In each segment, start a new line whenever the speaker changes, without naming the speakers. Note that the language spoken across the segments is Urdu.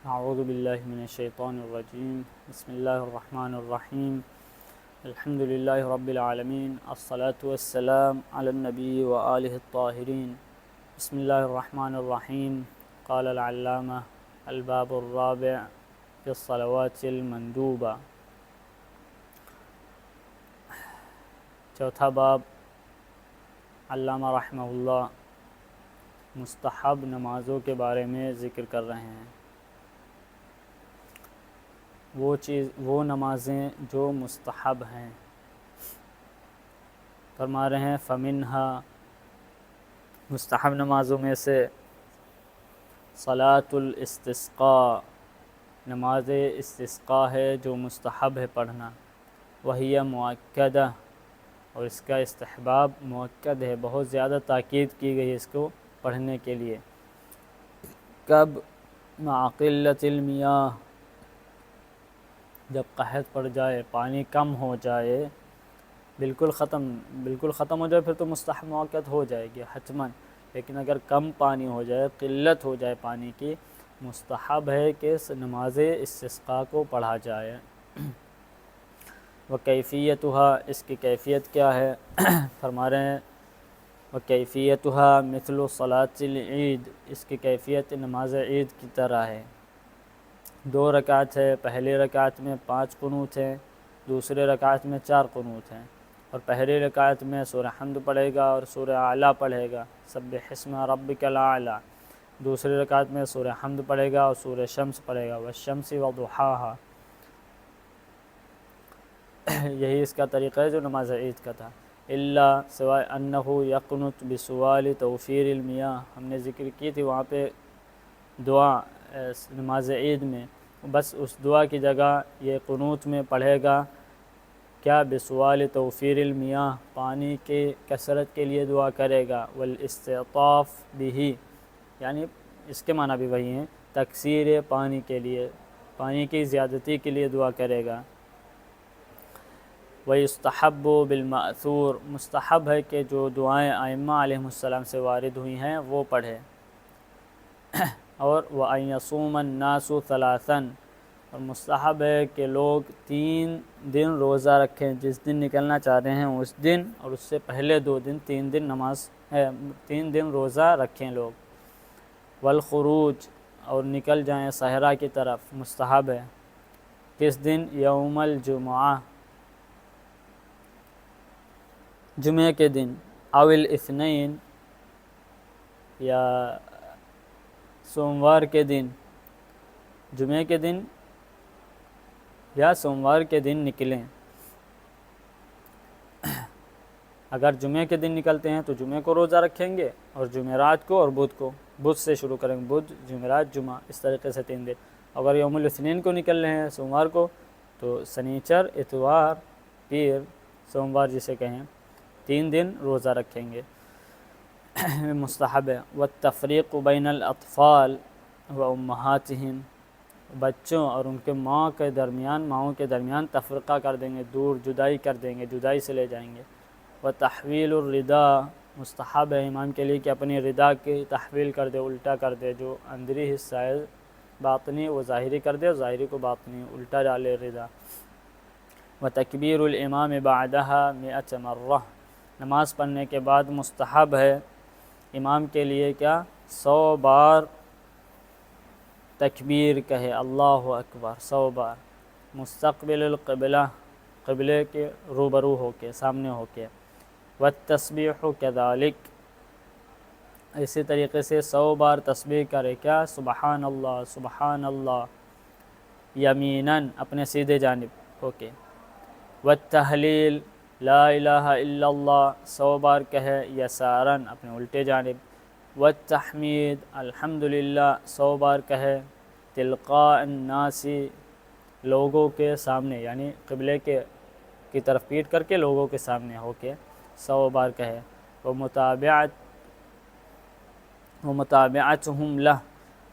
اعوذ باللہ من الشیطان الرجیم بسم اللہ الرحمن الرحیم الحمد للہ رب العالمین الصلاة والسلام علی النبی وآلہ الطاہرین بسم اللہ الرحمن الرحیم قال العلامہ الباب الرابع فی الصلوات المندوبہ۔ چوتھا باب علامہ رحمہ اللہ مستحب نمازوں کے بارے میں ذکر کر رہے ہیں۔ وہ نمازیں جو مستحب ہیں، فرما رہے ہیں فمنہا، مستحب نمازوں میں سے صلاۃ الاستسقاء، نماز استسقاء ہے جو مستحب ہے پڑھنا، وہی مؤکدہ، اور اس کا استحباب مؤکد ہے، بہت زیادہ تاکید کی گئی ہے اس کو پڑھنے کے لیے۔ کب؟ مع قلۃ المیاہ، جب قحط پڑ جائے، پانی کم ہو جائے، بالکل ختم ہو جائے پھر تو مستحب مؤکد ہو جائے گی حتماً، لیکن اگر کم پانی ہو جائے، قلت ہو جائے پانی کی، مستحب ہے کہ نماز استسقاء کو پڑھا جائے۔ وکیفیتها، اس کی کیفیت کیا ہے؟ فرما رہے ہیں وکیفیتها مثل صلاۃ العید، اس کی کیفیت نماز عید کی طرح ہے۔ 2 رکعت ہے، پہلی رکعت میں 5 قنوت ہیں، دوسرے رکعت میں 4 قنوت ہیں، اور پہلی رکعت میں سورہ حمد پڑھے گا اور سورہ اعلیٰ پڑھے گا، سبح اسم ربک الاعلیٰ۔ دوسری رکعت میں سورہ حمد پڑھے گا اور سورہ شمس پڑھے گا، والشمس وضحاها۔ یہی اس کا طریقہ ہے جو نماز عید کا تھا۔ الا، سوائے انہ یقنت بسؤال توفیر المیاہ، ہم نے ذکر کی تھی وہاں پہ دعا نماز عید میں، بس اس دعا کی جگہ یہ قنوت میں پڑھے گا کیا؟ بسؤال توفیر المیاہ، پانی کے کثرت کے لیے دعا کرے گا، والاستعطاف بہ، یعنی اس کے معنی بھی وہی ہیں، تکثیر پانی کے لیے، پانی کی زیادتی کے لیے دعا کرے گا۔ وَيُسْتَحَبُّ بِالْمَأْثُورِ، مستحب ہے کہ جو دعائیں ائمہ علیہم السلام سے وارد ہوئی ہیں وہ پڑھے۔ اور وَأَن يَصُومَ النَّاسُ ثَلَاثًا، اور مستحب ہے کہ لوگ 3 دن روزہ رکھیں، جس دن نکلنا چاہ رہے ہیں اس دن، اور اس سے پہلے 2 دن، 3 دن نماز ہے، 3 دن روزہ رکھیں لوگ۔ والخروج، اور نکل جائیں صحرا کی طرف، مستحب ہے۔ کس دن؟ یوم الجمعہ، جمعے کے دن، او الاثنین، یا سوموار کے دن، جمعے کے دن یا سوموار کے دن نکلیں۔ اگر جمعے کے دن نکلتے ہیں تو جمعے کو روزہ رکھیں گے، اور جمعرات کو اور بدھ کو، بدھ سے شروع کریں گے، بدھ جمعرات جمعہ، اس طریقے سے 3 دن۔ اگر یوم الاثنین کو نکل رہے ہیں سوموار کو، تو سنیچر، اتوار، پیر، سوموار جسے کہیں، 3 دن روزہ رکھیں گے، مستحب ہے۔ والتفریق بین الاطفال وامہاتہم، بچوں اور ان کے ماؤں کے درمیان تفرقہ کر دیں گے، دور جدائی کر دیں گے، جدائی سے لے جائیں گے۔ وتحویل الردا، مستحب ہے امام کے لیے کہ اپنی ردا کی تحویل کر دے، الٹا کر دے، جو اندری حصہ ہے باطنی وہ ظاہری کر دے، اور ظاہری کو باطنی الٹا ڈالے ردا۔ وتکبیر الامام بعدها 100 مرہ، نماز پڑھنے کے بعد مستحب ہے امام کے لیے کیا؟ 100 بار تکبیر کہے، اللہ اکبر، 100 بار، مستقبل القبلہ، قبلے کے روبرو ہو کے، سامنے ہو کے۔ والتسبیح کذالک، اسی طریقے سے 100 بار تسبیح کرے، کیا؟ سبحان اللہ، سبحان اللہ، یمیناً، اپنے سیدھے جانب ہو کے۔ والتحلیل، لا الہ الا اللہ، 100 بار کہے، یساراً، اپنے الٹے جانب۔ والتحمید، الحمدللہ، 100 بار کہے، تلقاء الناس، لوگوں کے سامنے، یعنی قبلے کی طرف پیٹ کر کے لوگوں کے سامنے ہو کے 100 بار کہے۔ ومتابعتہم لہ،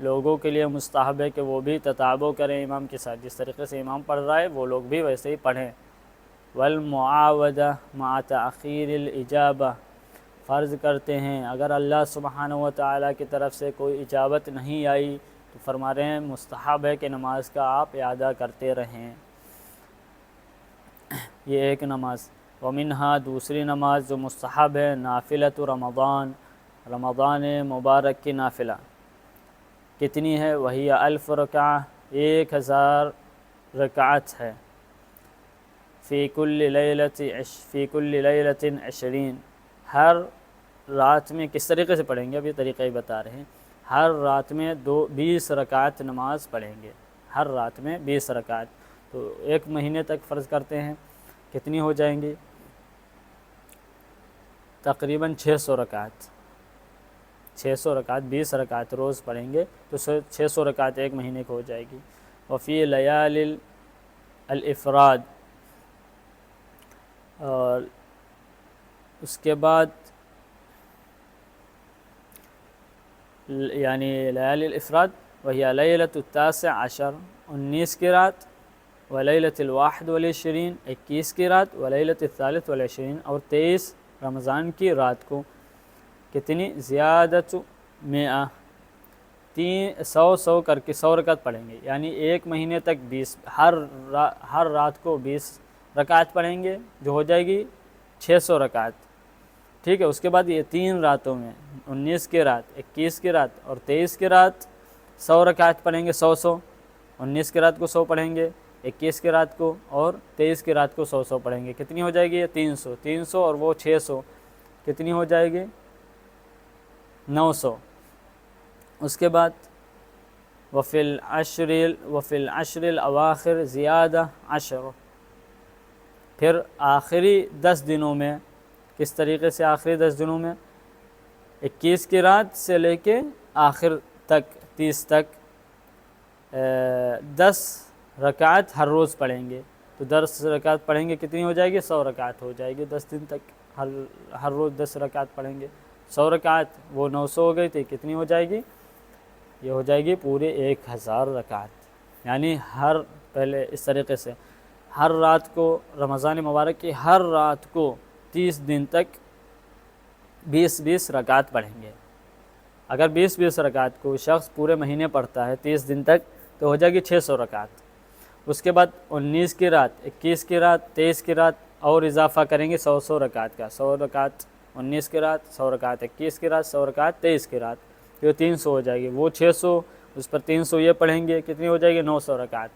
لوگوں کے لیے مستحب ہے کہ وہ بھی تتابع کریں امام کے ساتھ، جس طریقے سے امام پڑھ رہا ہے وہ لوگ بھی ویسے ہی پڑھیں۔ والمعاودہ مع تأخیر الاجابہ، فرض کرتے ہیں اگر اللہ سبحانہ و تعالیٰ کی طرف سے کوئی اجابت نہیں آئی تو فرما رہے ہیں مستحب ہے کہ نماز کا آپ اعادہ کرتے رہیں. یہ ایک نماز. ومنہا دوسری نماز جو مستحب ہے نافلۃ رمضان، رمضان مبارک کی نافلہ. کتنی ہے؟ وہی 1000 رکعہ، 1000 رکعت ہے. فی کل لیلۃ 20، ہر رات میں. کس طریقے سے پڑھیں گے؟ اب یہ طریقہ ہی بتا رہے ہیں. ہر رات میں 20 رکعت نماز پڑھیں گے، ہر رات میں 20 رکعت. تو ایک مہینے تک فرض کرتے ہیں کتنی ہو جائیں گی؟ تقریباً 600 رکعت. 600 رکعت، 20 رکعت روز پڑھیں گے تو 600 رکعت ایک مہینے کو ہو جائے گی. وفی لیال الافراد، اور اس کے بعد یعنی لیال الافراد وہی لیلۃ التاسع عشر، 19 کی رات، ولیلۃ الواحد والعشرین، 21 کی رات، ولیلۃ الثالث والعشرین، اور 23 رمضان کی رات کو. کتنی؟ زیادت 100، 100 کر کے 100 رکعت پڑھیں گے. یعنی ایک مہینے تک 20، ہر رات کو 20 رکعت پڑھیں گے جو ہو جائے گی 600 رکعت. ٹھیک ہے. اس کے بعد یہ 3 راتوں میں 19 کی رات، 21 کی رات اور 23 کی رات 100 رکعت پڑھیں گے. 100 19 کی رات کو 100 پڑھیں گے، 21 کی رات کو اور 23 کی رات کو 100 پڑھیں گے. کتنی ہو جائے گی؟ 300 اور وہ 600 کتنی ہو جائے گی؟ 900. اس کے بعد وفی العشر الاواخر زیادہ 10، پھر آخری 10 دنوں میں. کس طریقے سے آخری 10 دنوں میں؟ 21 کی رات سے لے کے آخر تک 30 تک 10 رکعت ہر روز پڑھیں گے. تو 10 رکعت پڑھیں گے کتنی ہو جائے گی؟ 100 رکعت ہو جائے گی. 10 دن تک ہر روز 10 رکعت پڑھیں گے. 100 رکعت وہ 900 ہو گئی تھی، کتنی ہو جائے گی؟ یہ ہو جائے گی پورے 1000 رکعت. یعنی پہلے اس طریقے سے ہر رات کو، رمضان مبارک کی ہر رات کو 30 دن تک 20 رکعت پڑھیں گے. اگر 20 رکعت کو شخص پورے مہینے پڑھتا ہے 30 دن تک تو ہو جائے گی 600 رکعت. اس کے بعد 19 کی رات، 21 کی رات، 23 کی رات اور اضافہ کریں گے 100 رکعت کا. 100 رکعت 19 کی رات، 100 رکعت 21 کی رات، 100 رکعت 23 کی رات، یہ 300 ہو جائے گی. وہ 600 اس پر 300 یہ پڑھیں گے، کتنی ہو جائے گی؟ 900 رکعت.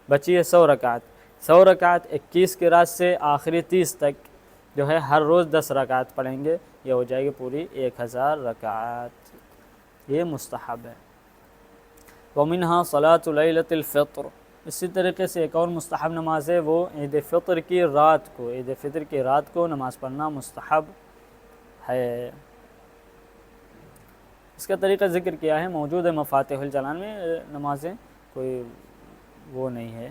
بچی ہے 100 رکعت. 100 رکعت 21 کی رات سے آخری 30 تک جو ہے ہر روز 10 رکعت پڑھیں گے، یہ ہو جائے گی پوری 1000 رکعت. یہ مستحب ہے. ومنہا صلاۃ لیلۃ الفطر، اسی طریقے سے ایک اور مستحب نماز ہے، وہ عید فطر کی رات کو، عید فطر کی رات کو نماز پڑھنا مستحب ہے. اس کا طریقہ ذکر کیا ہے، موجود ہے مفاتیح الجنان میں. نمازیں کوئی وہ نہیں ہے.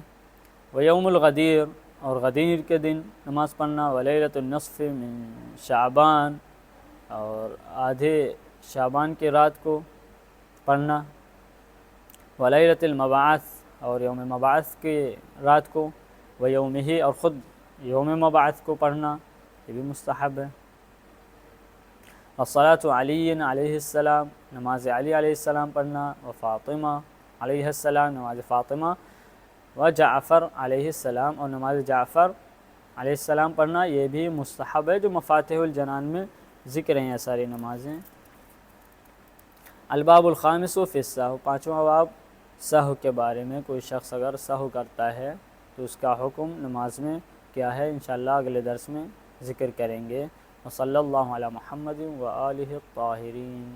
ویوم الغدیر، اور غدیر کے دن نماز پڑھنا. ولیلۃ النصف من شعبان، اور آدھے شعبان کی رات کو پڑھنا. ولیلۃ المبعث، اور یوم مبعث کی رات کو. ویومہ، اور خود یوم مبعث کو پڑھنا، یہ بھی مستحب ہے. والصلاۃ علی علیہ السلام، نماز علی علیہ السلام پڑھنا. وفاطمہ علیہ السلام، نماز فاطمہ. وجعفر علیہ السلام، اور نماز جعفر علیہ السلام پڑھنا، یہ بھی مستحب ہے جو مفاتیح الجنان میں ذکر ہیں یہ ساری نمازیں. الباب الخامس فی السہو، 5واں باب سہو کے بارے میں. کوئی شخص اگر سہو کرتا ہے تو اس کا حکم نماز میں کیا ہے، انشاءاللہ اگلے درس میں ذکر کریں گے. وصلی اللہ علی محمد وآلہ الطاہرین.